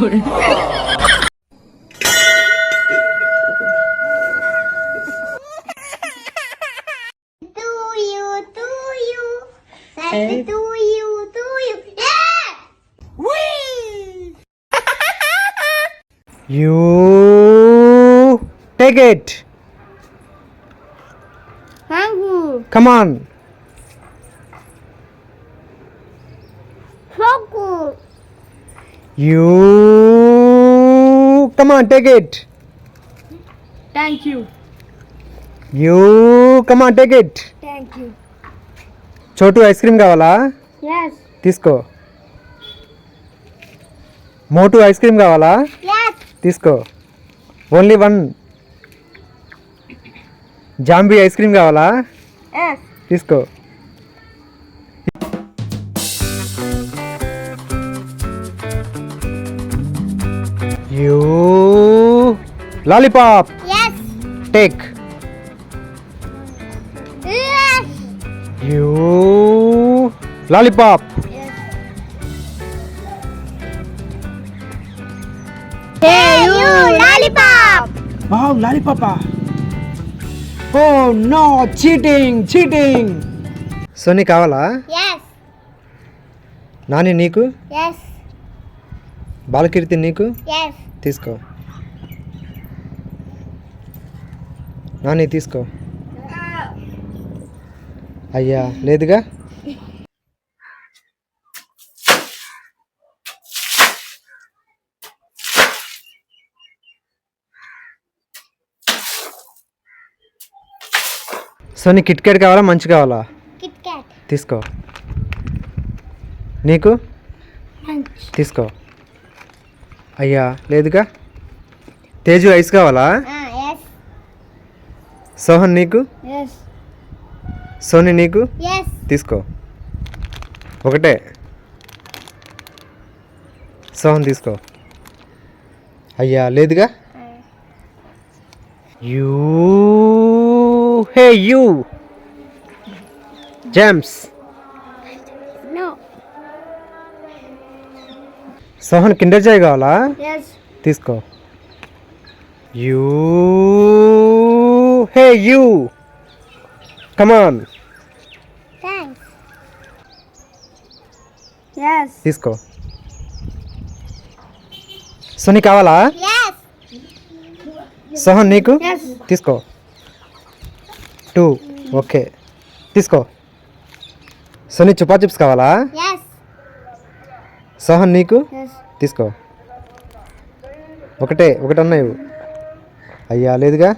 You take it. Thank you. Come on. So good. You come on, take it. Thank you. You come on, take it. Thank you. చోటు ice cream కావాలా? Yes. తీసుకో. మోటు ice cream కావాలా? Yes. తీసుకో. Only one. Zombie ice cream కావాలా? Yes. తీసుకో. You lollipop. Yes. Take. Yes. You lollipop. Yes. Hey, you lollipop. Wow, lollipop. Oh no, cheating. Soni కావాలా? Yes. Nani నీకు? Yes. బాలకీర్తి నీకు? Yes. తీసుకో. నాని తీసుకో. అయ్యా లేదుగా. సోనీ కిట్ క్యాట్ కావాలా మంచి కావాలా? Kit Kat. తీసుకో. నీకు? Munch. తీసుకో. అయ్యా లేదుగా. తేజు ఐస్ కావాలా? Yes. సోహన్ నీకు? Yes. సోనీ నీకు? Yes. తీసుకో. ఒకటే. సోహన్ తీసుకో. అయ్యా లేదుగా. You hey you James. No. Sohan Kinder Joy కావాలా? Yes. తీసుకో. You hey you come on. Thanks. Yes. తీసుకో. సోనీ కావాలా? Yes. సోహన్ నీకు? Yes. తీసుకో. 2 ఓకే తీసుకో. సోనీ చుపా చిప్స్ కావాలా? Yes. సోహన్ నీకు? Yes. తీసుకో. ఒకటే అన్నాయి. అయ్యా లేదుగా.